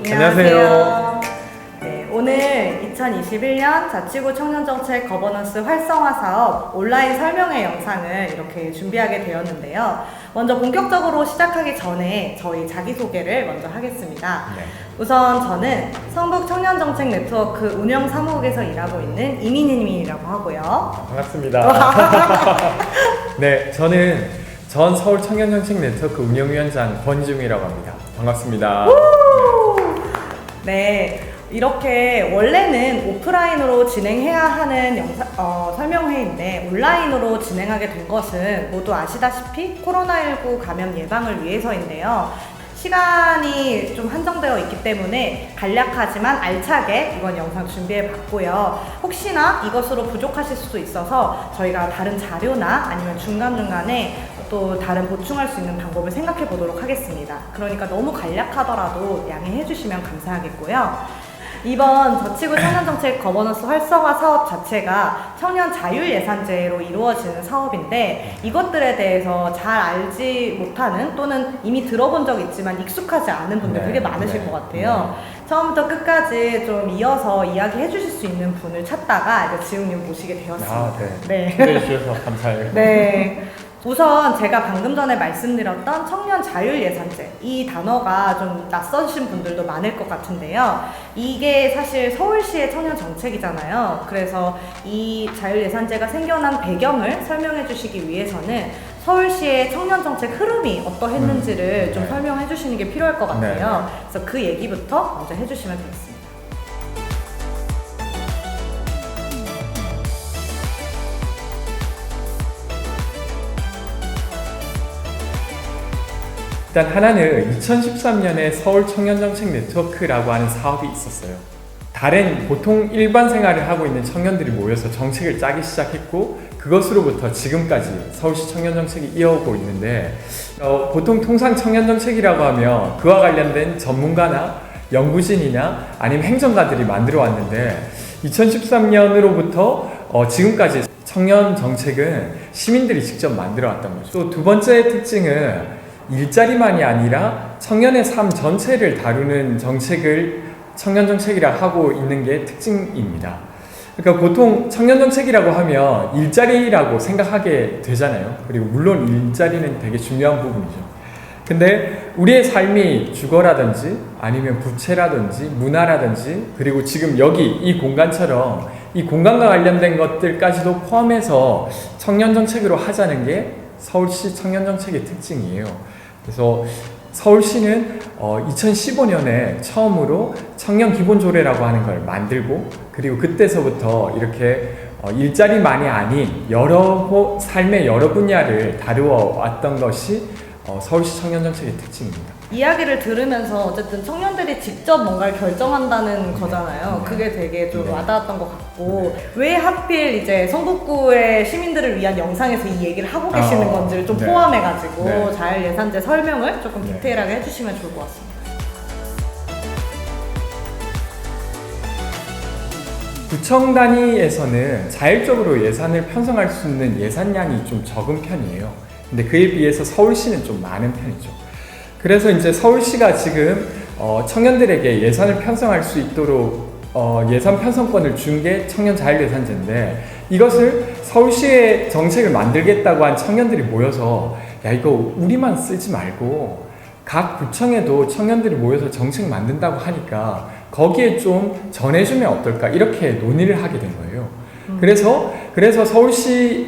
안녕하세요. 네, 오늘 2021년 자치구 청년정책 거버넌스 활성화 사업 온라인 설명회 영상을 이렇게 준비하게 되었는데요. 먼저 본격적으로 시작하기 전에 저희 자기소개를 먼저 하겠습니다. 네. 우선 저는 성북 청년정책 네트워크 운영사무국에서 일하고 있는 이민희님이라고 하고요. 반갑습니다. 네, 저는 전 서울 청년정책 네트워크 운영위원장 권희중이라고 합니다. 반갑습니다. 네, 이렇게 원래는 오프라인으로 진행해야 하는 설명회인데 온라인으로 진행하게 된 것은 모두 아시다시피 코로나19 감염 예방을 위해서인데요. 시간이 좀 한정되어 있기 때문에 간략하지만 알차게 이번 영상 준비해 봤고요. 혹시나 이것으로 부족하실 수도 있어서 저희가 다른 자료나 아니면 중간중간에 또 다른 보충할 수 있는 방법을 생각해 보도록 하겠습니다. 그러니까 너무 간략하더라도 양해해 주시면 감사하겠고요. 이번 자치구 청년정책 거버넌스 활성화 사업 자체가 청년 자율예산제로 이루어지는 사업인데 이것들에 대해서 잘 알지 못하는 또는 이미 들어본 적 있지만 익숙하지 않은 분들 되게 많으실 것 같아요. 처음부터 끝까지 좀 이어서 이야기해 주실 수 있는 분을 찾다가 이제 지웅님 모시게 되었습니다. 네. 기대해 주셔서 감사해요. 네. 우선 제가 방금 전에 말씀드렸던 청년 자율예산제, 이 단어가 좀 낯서신 분들도 많을 것 같은데요. 이게 사실 서울시의 청년 정책이잖아요. 그래서 이 자율예산제가 생겨난 배경을 설명해 주시기 위해서는 서울시의 청년 정책 흐름이 어떠했는지를 좀 설명해 주시는 게 필요할 것 같아요. 그래서 그 얘기부터 먼저 해주시면 되겠습니다. 일단 하나는 2013년에 서울 청년정책 네트워크라고 하는 사업이 있었어요. 다른 보통 일반 생활을 하고 있는 청년들이 모여서 정책을 짜기 시작했고 그것으로부터 지금까지 서울시 청년정책이 이어오고 있는데 보통 통상 청년정책이라고 하면 그와 관련된 전문가나 연구진이나 아니면 행정가들이 만들어 왔는데 2013년으로부터 지금까지 청년정책은 시민들이 직접 만들어 왔던 거죠. 또 두 번째 특징은 일자리만이 아니라 청년의 삶 전체를 다루는 정책을 청년정책이라 하고 있는 게 특징입니다. 그러니까 보통 청년정책이라고 하면 일자리라고 생각하게 되잖아요. 그리고 물론 일자리는 되게 중요한 부분이죠. 근데 우리의 삶이 주거라든지 아니면 부채라든지 문화라든지 그리고 지금 여기 이 공간처럼 이 공간과 관련된 것들까지도 포함해서 청년정책으로 하자는 게 서울시 청년정책의 특징이에요. 그래서 서울시는 2015년에 처음으로 청년기본조례라고 하는 걸 만들고 그리고 그때서부터 이렇게 일자리만이 아닌 삶의 여러 분야를 다루어 왔던 것이 서울시 청년정책의 특징입니다. 이야기를 들으면서 어쨌든 청년들이 직접 뭔가를 결정한다는 거잖아요. 그게 되게 좀 와닿았던 것 같고 왜 하필 이제 성북구의 시민들을 위한 영상에서 이 얘기를 하고 계시는 건지를 좀 포함해가지고 자율예산제 설명을 조금 디테일하게 해주시면 좋을 것 같습니다. 구청 단위에서는 자율적으로 예산을 편성할 수 있는 예산량이 좀 적은 편이에요. 근데 그에 비해서 서울시는 좀 많은 편이죠. 그래서 이제 서울시가 지금 청년들에게 예산을 편성할 수 있도록 예산 편성권을 준 게 청년 자율예산제인데 이것을 서울시의 정책을 만들겠다고 한 청년들이 모여서 야 이거 우리만 쓰지 말고 각 구청에도 청년들이 모여서 정책 만든다고 하니까 거기에 좀 전해주면 어떨까 이렇게 논의를 하게 된 거예요. 그래서 서울시에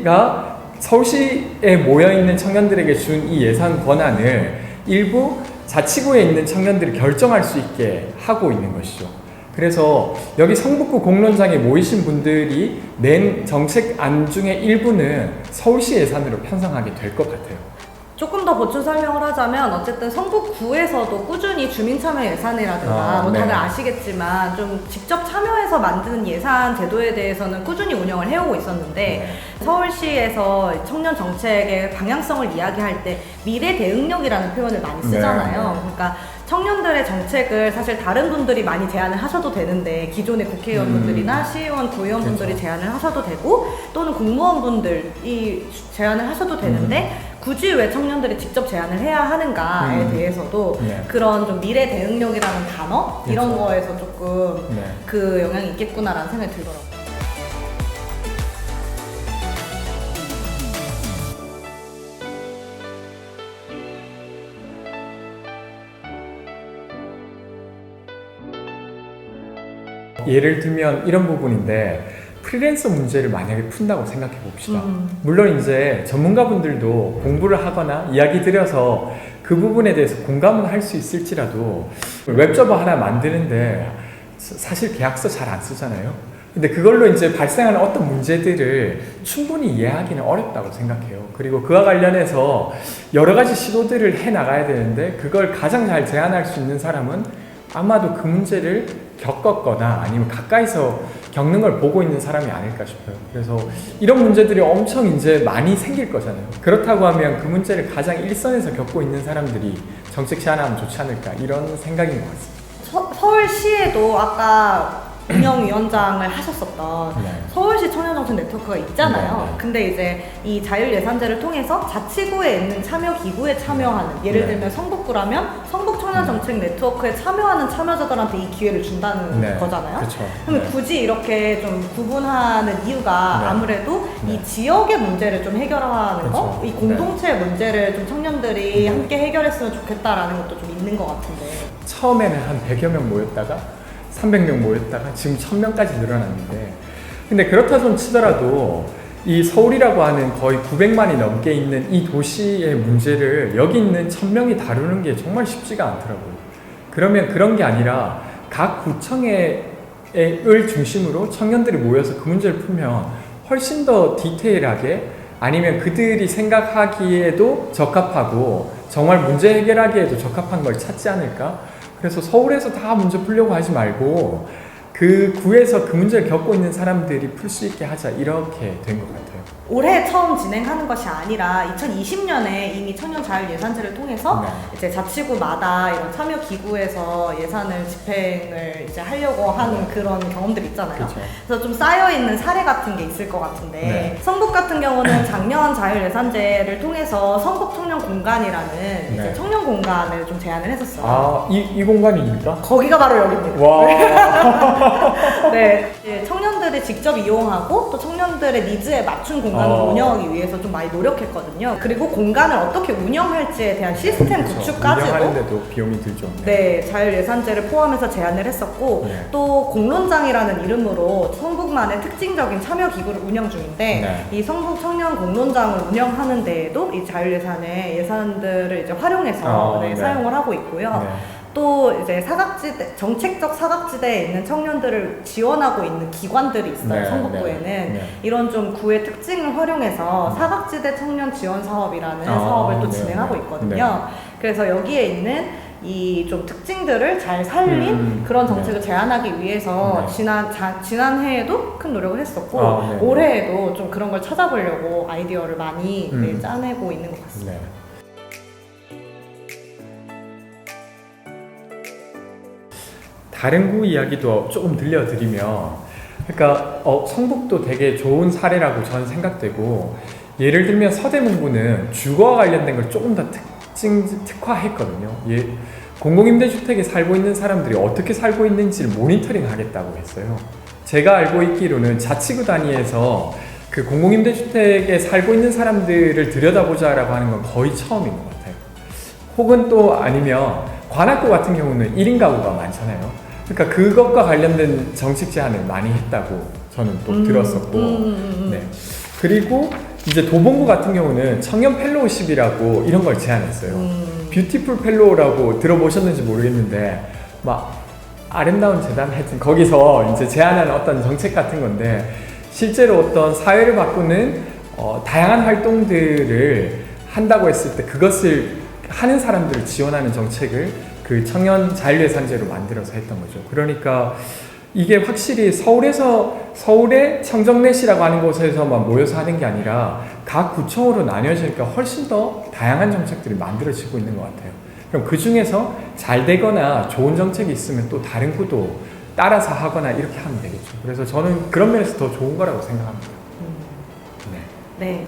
모여있는 청년들에게 준 이 예산 권한을 일부 자치구에 있는 청년들이 결정할 수 있게 하고 있는 것이죠. 그래서 여기 성북구 공론장에 모이신 분들이 낸 정책안 중에 일부는 서울시 예산으로 편성하게 될 것 같아요. 조금 더 보충 설명을 하자면 어쨌든 성북구에서도 꾸준히 주민참여 예산이라든가 다들 아시겠지만 좀 직접 참여해서 만드는 예산 제도에 대해서는 꾸준히 운영을 해오고 있었는데 서울시에서 청년 정책의 방향성을 이야기할 때 미래 대응력이라는 표현을 많이 쓰잖아요. 그러니까 청년들의 정책을 사실 다른 분들이 많이 제안을 하셔도 되는데 기존의 국회의원분들이나 시의원, 구의원분들이 그렇죠. 제안을 하셔도 되고 또는 공무원분들이 제안을 하셔도 되는데 굳이 왜 청년들이 직접 제안을 해야 하는가에 대해서도 네. 그런 좀 미래 대응력이라는 단어 이런 그렇죠. 거에서 조금 네. 그 영향이 있겠구나라는 생각이 들더라고요. 예를 들면 이런 부분인데 프리랜서 문제를 만약에 푼다고 생각해 봅시다. 물론 이제 전문가분들도 공부를 하거나 이야기 드려서 그 부분에 대해서 공감은 할 수 있을지라도 웹서버 하나 만드는데 사실 계약서 잘 안 쓰잖아요. 근데 그걸로 이제 발생하는 어떤 문제들을 충분히 이해하기는 어렵다고 생각해요. 그리고 그와 관련해서 여러 가지 시도들을 해 나가야 되는데 그걸 가장 잘 제안할 수 있는 사람은 아마도 그 문제를 겪었거나 아니면 가까이서 겪는 걸 보고 있는 사람이 아닐까 싶어요. 그래서 이런 문제들이 엄청 이제 많이 생길 거잖아요. 그렇다고 하면 그 문제를 가장 일선에서 겪고 있는 사람들이 정책 제안하면 좋지 않을까 이런 생각인 것 같습니다. 서울시에도 아까 운영위원장을 하셨었던 네. 서울시 청년정책 네트워크가 있잖아요. 네, 네. 근데 이제 이 자율예산제를 통해서 자치구에 있는 참여기구에 참여하는, 예를 네. 들면 성북구라면 성북청년정책 네트워크에 참여하는 참여자들한테 이 기회를 준다는 네. 거잖아요. 그렇죠. 그럼 네. 굳이 이렇게 좀 구분하는 이유가 네. 아무래도 네. 이 지역의 문제를 좀 해결하는 거, 그렇죠. 이 공동체의 문제를 좀 청년들이 네. 함께 해결했으면 좋겠다라는 것도 좀 있는 것 같은데. 처음에는 한 100여 명 모였다가 300명 모였다가 지금 1000명까지 늘어났는데 근데 그렇다 손 치더라도 이 서울이라고 하는 거의 900만이 넘게 있는 이 도시의 문제를 여기 있는 1000명이 다루는 게 정말 쉽지가 않더라고요. 그러면 그런 게 아니라 각 구청을 중심으로 청년들이 모여서 그 문제를 풀면 훨씬 더 디테일하게 아니면 그들이 생각하기에도 적합하고 정말 문제 해결하기에도 적합한 걸 찾지 않을까? 그래서 서울에서 다 문제 풀려고 하지 말고 그 구에서 그 문제를 겪고 있는 사람들이 풀 수 있게 하자 이렇게 된 것 같아요. 올해 처음 진행하는 것이 아니라 2020년에 이미 청년 자율 예산제를 통해서 네. 이제 자치구마다 이런 참여 기구에서 예산을 집행을 이제 하려고 하는 그런 경험들이 있잖아요. 그렇죠. 그래서 좀 쌓여 있는 사례 같은 게 있을 것 같은데 네. 성북 같은 경우는 작년 자율 예산제를 통해서 성북 청년 공간이라는 이제 네. 청년 공간을 좀 제안을 했었어요. 아, 이 공간입니까? 거기가 바로 여기입니다. 와. 네, 이제 청년들이 직접 이용하고 또 청년들의 니즈에 맞춘 공간을 운영하기 위해서 좀 많이 노력했거든요. 그리고 공간을 어떻게 운영할지에 대한 시스템 그렇죠. 구축까지도 운영하는데도 비용이 들죠. 네, 자율예산제를 포함해서 제안을 했었고 네. 또 공론장이라는 이름으로 성북만의 특징적인 참여기구를 운영 중인데 네. 이 성북 청년 공론장을 운영하는 데에도 이 자율예산의 예산들을 이제 활용해서 네. 사용을 하고 있고요. 네. 또 이제 사각지대, 정책적 사각지대에 있는 청년들을 지원하고 있는 기관들이 있어요. 네, 성북구에는 네. 이런 좀 구의 특징을 활용해서 사각지대 청년 지원 사업이라는 사업을 또 네, 진행하고 네. 있거든요. 그래서 여기에 있는 이 좀 특징들을 잘 살린 그런 정책을 제안하기 위해서 네. 지난 해에도 큰 노력을 했었고 네. 올해에도 좀 그런 걸 찾아보려고 아이디어를 많이 네, 짜내고 있는 것 같습니다. 네. 다른 구 이야기도 조금 들려드리면 그러니까 성북도 되게 좋은 사례라고 저는 생각되고 예를 들면 서대문구는 주거와 관련된 걸 조금 더 특화했거든요. 공공임대주택에 살고 있는 사람들이 어떻게 살고 있는지를 모니터링 하겠다고 했어요. 제가 알고 있기로는 자치구 단위에서 그 공공임대주택에 살고 있는 사람들을 들여다보자라고 하는 건 거의 처음인 것 같아요. 혹은 또 아니면 관악구 같은 경우는 1인 가구가 많잖아요. 그러니까 그것과 관련된 정책 제안을 많이 했다고 저는 또 들었었고 네. 그리고 이제 도봉구 같은 경우는 청년 펠로우십이라고 이런 걸 제안했어요. 뷰티풀 펠로우라고 들어보셨는지 모르겠는데 막 아름다운 재단 하여튼 거기서 이제 제안하는 어떤 정책 같은 건데 실제로 어떤 사회를 바꾸는 다양한 활동들을 한다고 했을 때 그것을 하는 사람들을 지원하는 정책을 그 청년 자율예산제로 만들어서 했던 거죠. 그러니까 이게 확실히 서울의 청정넷이라고 하는 곳에서만 모여서 하는 게 아니라 각 구청으로 나뉘어지니까 훨씬 더 다양한 정책들이 만들어지고 있는 것 같아요. 그럼 그 중에서 잘 되거나 좋은 정책이 있으면 또 다른 구도 따라서 하거나 이렇게 하면 되겠죠. 그래서 저는 그런 면에서 더 좋은 거라고 생각합니다. 네.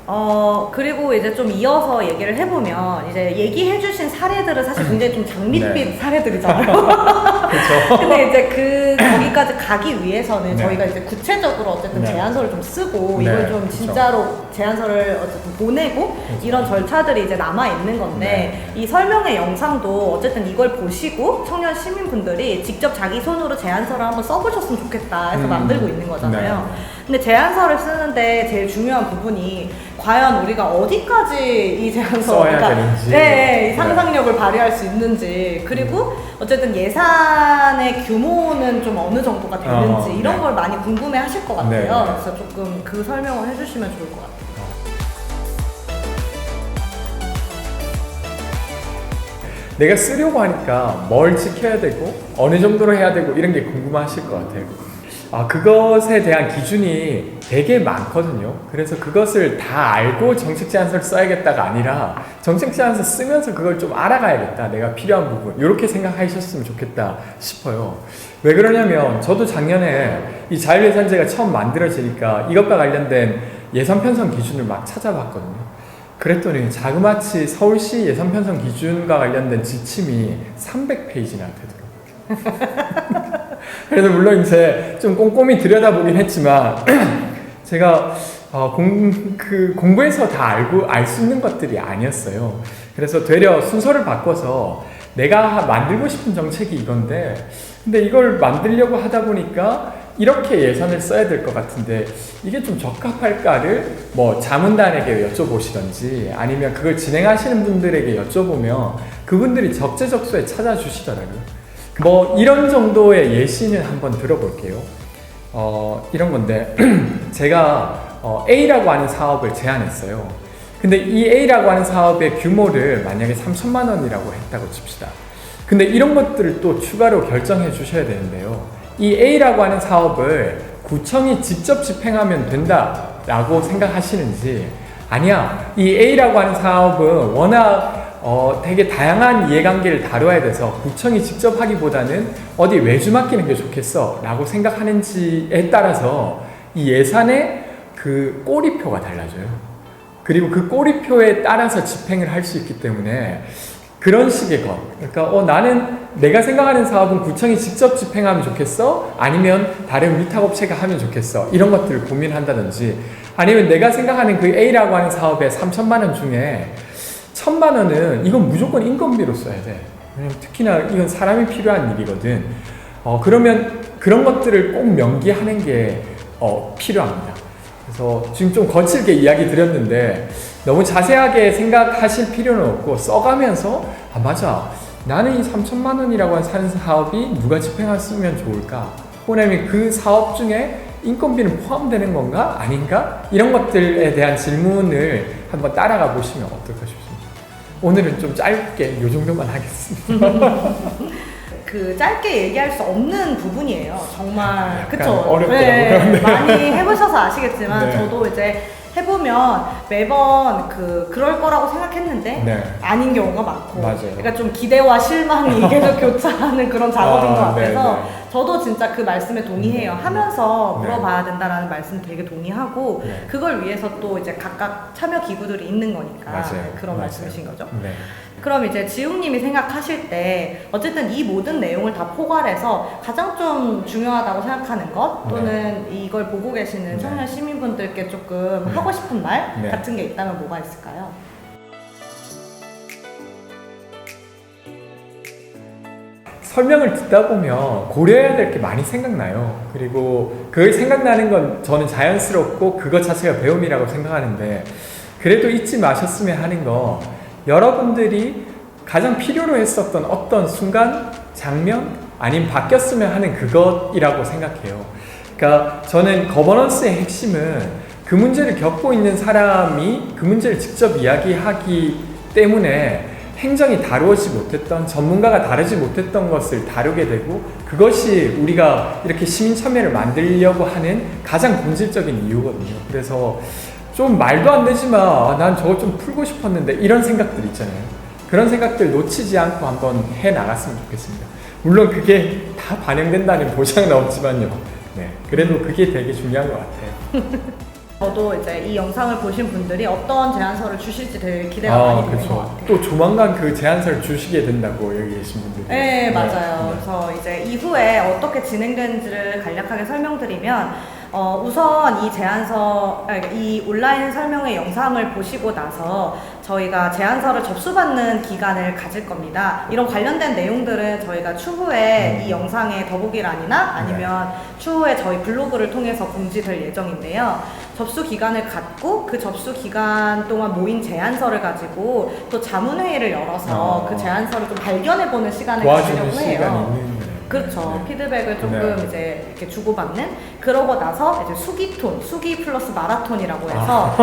그리고 이제 좀 이어서 얘기를 해보면, 이제 얘기해주신 사례들은 사실 굉장히 좀 장밋빛 네. 사례들이잖아요. 그렇죠. 근데 이제 거기까지 가기 위해서는 네. 저희가 이제 구체적으로 어쨌든 네. 제안서를 좀 쓰고, 네, 이걸 좀 그쵸. 진짜로 제안서를 어쨌든 보내고, 그쵸. 이런 절차들이 이제 남아있는 건데, 이 설명회 영상도 어쨌든 이걸 보시고, 청년 시민분들이 직접 자기 손으로 제안서를 한번 써보셨으면 좋겠다 해서 만들고 있는 거잖아요. 네. 근데 제안서를 쓰는데 제일 중요한 부분이 과연 우리가 어디까지 이 제안서 써야 되는지. 이 상상력을 발휘할 수 있는지, 그리고 어쨌든 예산의 규모는 좀 어느 정도가 되는지 이런 네. 걸 많이 궁금해 하실 것 같아요. 네. 그래서 조금 그 설명을 해주시면 좋을 것 같아요. 내가 쓰려고 하니까 뭘 지켜야 되고 어느 정도로 해야 되고 이런 게 궁금하실 것 같아요. 그것에 대한 기준이 되게 많거든요. 그래서 그것을 다 알고 정책 제안서를 써야겠다가 아니라 정책 제안서 쓰면서 그걸 좀 알아가야겠다. 내가 필요한 부분. 이렇게 생각하셨으면 좋겠다 싶어요. 왜 그러냐면 저도 작년에 이 자율예산제가 처음 만들어지니까 이것과 관련된 예산 편성 기준을 막 찾아봤거든요. 그랬더니 자그마치 서울시 예산 편성 기준과 관련된 지침이 300페이지나 되더라고요. 그래서 물론 이제 좀 꼼꼼히 들여다보긴 했지만 제가 공부해서 다 알 수 있는 것들이 아니었어요. 그래서 되려 순서를 바꿔서 내가 만들고 싶은 정책이 이건데 근데 이걸 만들려고 하다 보니까 이렇게 예산을 써야 될 것 같은데 이게 좀 적합할까를 뭐 자문단에게 여쭤보시던지 아니면 그걸 진행하시는 분들에게 여쭤보면 그분들이 적재적소에 찾아주시더라고요. 뭐 이런 정도의 예시는 한번 들어볼게요. 이런 건데 제가 A라고 하는 사업을 제안했어요. 근데 이 A라고 하는 사업의 규모를 만약에 3천만 원이라고 했다고 칩시다. 근데 이런 것들을 또 추가로 결정해 주셔야 되는데요. 이 A라고 하는 사업을 구청이 직접 집행하면 된다라고 생각하시는지 아니야, 이 A라고 하는 사업은 워낙 되게 다양한 이해관계를 다뤄야 돼서 구청이 직접 하기보다는 어디 외주 맡기는 게 좋겠어 라고 생각하는지에 따라서 이 예산의 그 꼬리표가 달라져요. 그리고 그 꼬리표에 따라서 집행을 할 수 있기 때문에 그런 식의 것. 그러니까 나는 내가 생각하는 사업은 구청이 직접 집행하면 좋겠어? 아니면 다른 위탁업체가 하면 좋겠어? 이런 것들을 고민한다든지 아니면 내가 생각하는 그 A라고 하는 사업에 3천만 원 중에 1,000만 원은 이건 무조건 인건비로 써야 돼. 왜냐면 특히나 이건 사람이 필요한 일이거든. 그러면 그런 것들을 꼭 명기하는 게 필요합니다. 그래서 지금 좀 거칠게 이야기 드렸는데 너무 자세하게 생각하실 필요는 없고 써가면서 맞아. 나는 이 3천만 원이라고 하는 사업이 누가 집행했으면 좋을까? 혹은 그 사업 중에 인건비는 포함되는 건가? 아닌가? 이런 것들에 대한 질문을 한번 따라가 보시면 어떨까 싶습니다. 오늘은 좀 짧게 이 정도만 하겠습니다. 그 짧게 얘기할 수 없는 부분이에요. 정말 그쵸? 어렵더라고요. 네, 많이 해보셔서 아시겠지만 네. 저도 이제 해보면 매번 그럴 거라고 생각했는데 네. 아닌 경우가 많고 맞아요. 그러니까 좀 기대와 실망이 계속 교차하는 그런 작업인 것 같아서 네, 네. 저도 진짜 그 말씀에 동의해요. 하면서 네. 물어봐야 된다라는 말씀 되게 동의하고 네. 그걸 위해서 또 이제 각각 참여 기구들이 있는 거니까 맞아요. 그런 맞아요. 말씀이신 거죠. 네. 그럼 이제 지웅님이 생각하실 때 어쨌든 이 모든 내용을 다 포괄해서 가장 좀 중요하다고 생각하는 것 또는 이걸 보고 계시는 네. 청년 시민분들께 조금 네. 하고 싶은 말 네. 같은 게 있다면 뭐가 있을까요? 설명을 듣다 보면 고려해야 될 게 많이 생각나요. 그리고 그걸 생각나는 건 저는 자연스럽고 그것 자체가 배움이라고 생각하는데 그래도 잊지 마셨으면 하는 거 여러분들이 가장 필요로 했었던 어떤 순간, 장면, 아니면 바뀌었으면 하는 그것이라고 생각해요. 그러니까 저는 거버넌스의 핵심은 그 문제를 겪고 있는 사람이 그 문제를 직접 이야기하기 때문에 행정이 다루지 못했던 전문가가 다루지 못했던 것을 다루게 되고 그것이 우리가 이렇게 시민 참여를 만들려고 하는 가장 본질적인 이유거든요. 그래서 좀 말도 안 되지만 난 저거 좀 풀고 싶었는데 이런 생각들 있잖아요. 그런 생각들 놓치지 않고 한번 해 나갔으면 좋겠습니다. 물론 그게 다 반영된다는 보장은 없지만요. 네, 그래도 그게 되게 중요한 것 같아요. 저도 이제 이 영상을 보신 분들이 어떤 제안서를 주실지 되게 기대가 많이 되는 것 같아요. 또 조만간 그 제안서를 주시게 된다고 여기 계신 분들이. 네, 맞아요. 네. 그래서 이제 이후에 어떻게 진행되는지를 간략하게 설명드리면 우선 이 제안서, 이 온라인 설명회 영상을 보시고 나서 저희가 제안서를 접수받는 기간을 가질 겁니다. 이런 관련된 내용들은 저희가 추후에 이 영상의 더보기란이나 아니면 추후에 저희 블로그를 통해서 공지될 예정인데요. 접수 기간을 갖고 그 접수 기간 동안 모인 제안서를 가지고 또 자문회의를 열어서 그 제안서를 좀 발견해보는 시간을 도와주는 가지려고 시간이 해요. 있는 거예요. 그렇죠. 네. 피드백을 조금 네. 이제 이렇게 주고받는. 그러고 나서 이제 수기 플러스 마라톤이라고 해서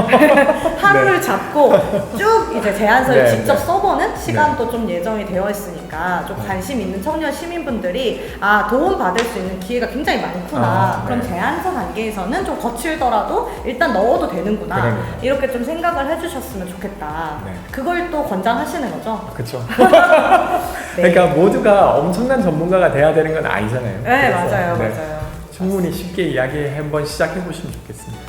하루를 네. 잡고 쭉 이제 제안서를 네, 직접 네. 써보는 시간도 좀 예정이 되어 있으니까 좀 관심 있는 청년 시민분들이 도움 받을 수 있는 기회가 굉장히 많구나. 그럼 네. 제안서 단계에서는 좀 거칠더라도 일단 넣어도 되는구나. 그러네요. 이렇게 좀 생각을 해주셨으면 좋겠다. 네. 그걸 또 권장하시는 거죠? 그렇죠. 네. 그러니까 모두가 엄청난 전문가가 돼야 되는 건 아니잖아요. 네, 그래서, 맞아요, 네, 맞아요. 충분히 쉽게 이야기 한번 시작해 보시면 좋겠습니다.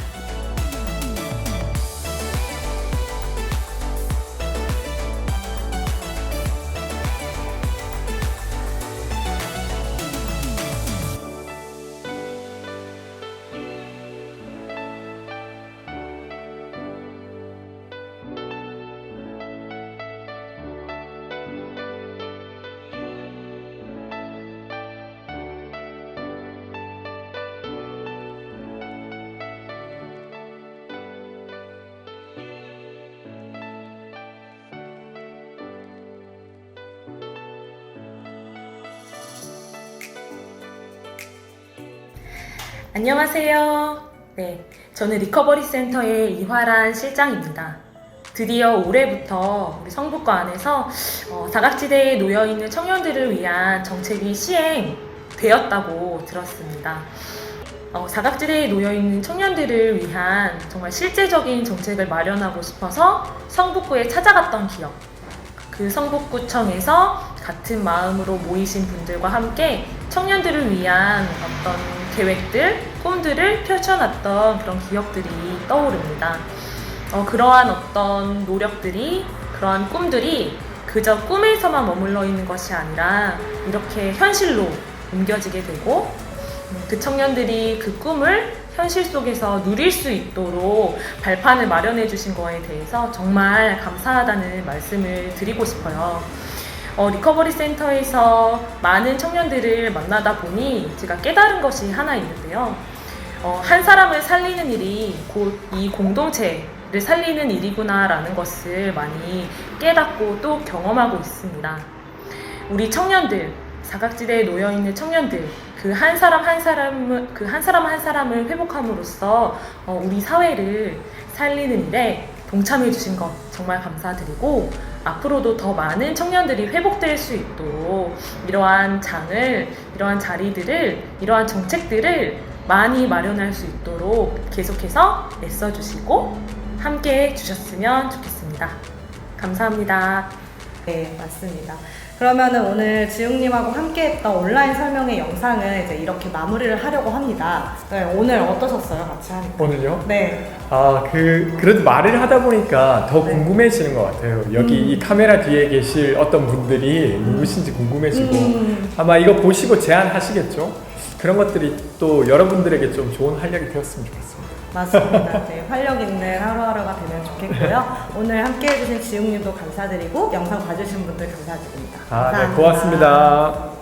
안녕하세요. 네, 저는 리커버리 센터의 이화란 실장입니다. 드디어 올해부터 우리 성북구 안에서 사각지대에 놓여있는 청년들을 위한 정책이 시행되었다고 들었습니다. 사각지대에 놓여있는 청년들을 위한 정말 실제적인 정책을 마련하고 싶어서 성북구에 찾아갔던 기억, 그 성북구청에서 같은 마음으로 모이신 분들과 함께 청년들을 위한 어떤 계획들, 꿈들을 펼쳐놨던 그런 기억들이 떠오릅니다. 그러한 어떤 노력들이, 그러한 꿈들이 그저 꿈에서만 머물러 있는 것이 아니라 이렇게 현실로 옮겨지게 되고 그 청년들이 그 꿈을 현실 속에서 누릴 수 있도록 발판을 마련해 주신 거에 대해서 정말 감사하다는 말씀을 드리고 싶어요. 리커버리 센터에서 많은 청년들을 만나다 보니 제가 깨달은 것이 하나 있는데요. 한 사람을 살리는 일이 곧 이 공동체를 살리는 일이구나라는 것을 많이 깨닫고 또 경험하고 있습니다. 우리 청년들, 사각지대에 놓여있는 청년들, 그 한 사람 한 사람을 회복함으로써 우리 사회를 살리는 일에 동참해 주신 것 정말 감사드리고 앞으로도 더 많은 청년들이 회복될 수 있도록 이러한 장을, 이러한 자리들을, 이러한 정책들을 많이 마련할 수 있도록 계속해서 애써주시고 함께 해주셨으면 좋겠습니다. 감사합니다. 네, 맞습니다. 그러면은 오늘 지웅님하고 함께했던 온라인 설명회 영상을 이제 이렇게 마무리를 하려고 합니다. 네, 오늘 어떠셨어요? 같이 하니까? 오늘요? 네. 그래도 말을 하다 보니까 더 네. 궁금해지는 것 같아요. 여기 이 카메라 뒤에 계실 어떤 분들이 누구신지 궁금해지고 아마 이거 보시고 제안하시겠죠? 그런 것들이 또 여러분들에게 좀 좋은 활력이 되었으면 좋겠습니다. 맞습니다. 네, 활력 있는 하루하루가 되면 좋겠고요. 오늘 함께 해주신 지웅님도 감사드리고 영상 봐주신 분들 감사드립니다. 네, 고맙습니다.